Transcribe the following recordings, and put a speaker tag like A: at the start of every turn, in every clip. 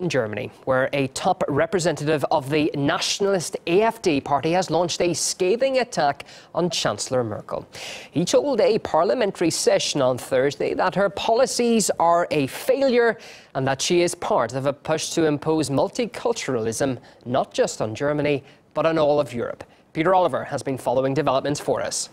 A: In Germany, where a top representative of the nationalist AfD party has launched a scathing attack on Chancellor Merkel. He told a parliamentary session on Thursday that her policies are a failure and that she is part of a push to impose multiculturalism, not just on Germany, but on all of Europe. Peter Oliver has been following developments for us.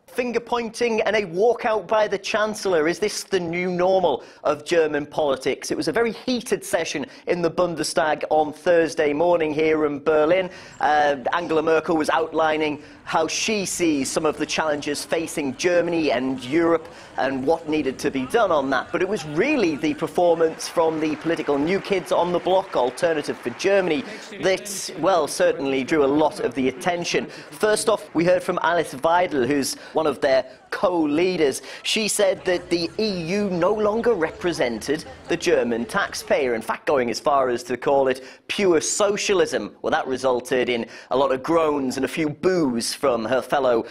B: Finger pointing and a walkout by the Chancellor. Is this the new normal of German politics? It was a very heated session in the Bundestag on Thursday morning here in Berlin. Angela Merkel was outlining how she sees some of the challenges facing Germany and Europe and what needed to be done on that. But it was really the performance from the political new kids on the block, Alternative for Germany, that, well, certainly drew a lot of the attention. First off, we heard from Alice Weidel, who's one of their co-leaders. She said that the EU no longer represented the German taxpayer, in fact going as far as to call it pure socialism. Well, that resulted in a lot of groans and a few boos from her fellow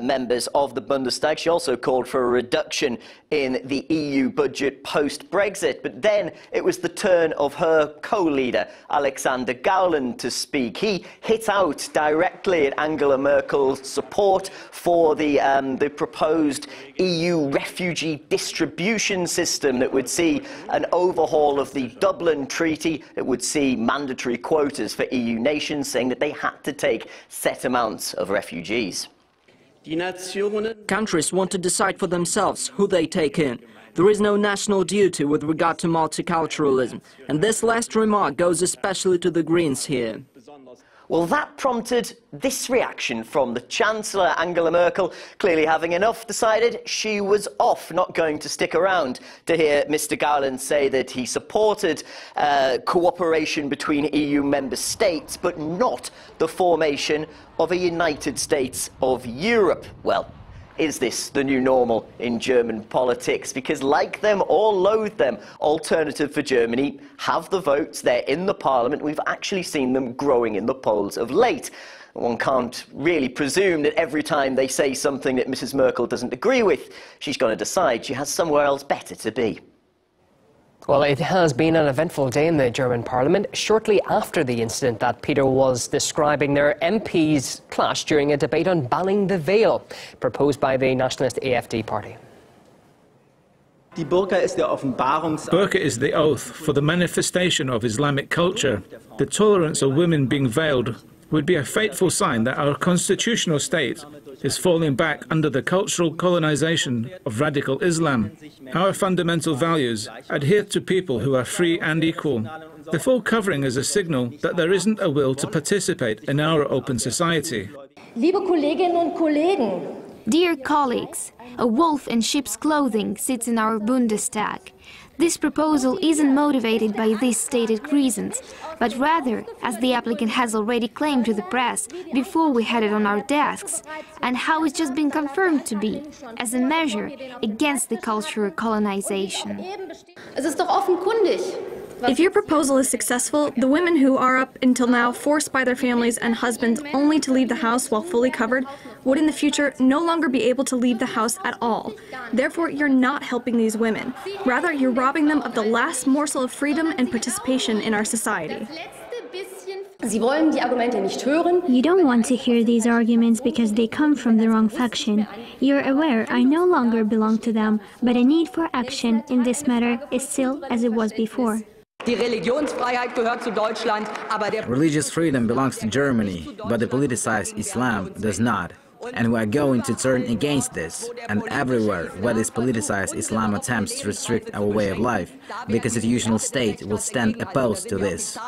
B: members of the Bundestag. She also called for a reduction in the EU budget post-Brexit. But then it was the turn of her co-leader, Alexander Gauland, to speak. He hit out directly at Angela Merkel's support for the proposed EU refugee distribution system that would see an overhaul of the Dublin Treaty. It would see mandatory quotas for EU nations, saying that they had to take set amounts of refugees.
C: Countries want to decide for themselves who they take in. There is no national duty with regard to multiculturalism, and this last remark goes especially to the Greens here.
B: Well, that prompted this reaction from the Chancellor. Angela Merkel, clearly having enough, decided she was off, not going to stick around to hear Mr. Gauland say that he supported cooperation between EU member states, but not the formation of a United States of Europe. Well, is this the new normal in German politics? Because like them or loathe them, Alternative for Germany have the votes. They're in the parliament. We've actually seen them growing in the polls of late. One can't really presume that every time they say something that Mrs. Merkel doesn't agree with, she's going to decide she has somewhere else better to be.
A: Well, it has been an eventful day in the German parliament. Shortly after the incident that Peter was describing, their MPs clashed during a debate on banning the veil, proposed by the nationalist AfD party.
D: Burqa is the oath for the manifestation of Islamic culture. The tolerance of women being veiled would be a fateful sign that our constitutional state is falling back under the cultural colonization of radical Islam. Our fundamental values adhere to people who are free and equal. The full covering is a signal that there isn't a will to participate in our open society.
E: Dear colleagues, a wolf in sheep's clothing sits in our Bundestag. This proposal isn't motivated by these stated reasons, but rather, as the applicant has already claimed to the press before we had it on our desks, and how it's just been confirmed to be, as a measure against the cultural colonization.
F: If your proposal is successful, the women who are up until now forced by their families and husbands only to leave the house while fully covered would in the future no longer be able to leave the house at all. Therefore, you're not helping these women. Rather, you're robbing them of the last morsel of freedom and participation in our society.
G: You don't want to hear these arguments because they come from the wrong faction. You're aware I no longer belong to them, but a need for action in this matter is still as it was before.
H: Religious freedom belongs to Germany, but the politicized Islam does not. And we are going to turn against this. And everywhere where this politicized Islam attempts to restrict our way of life, the constitutional state will stand opposed to this.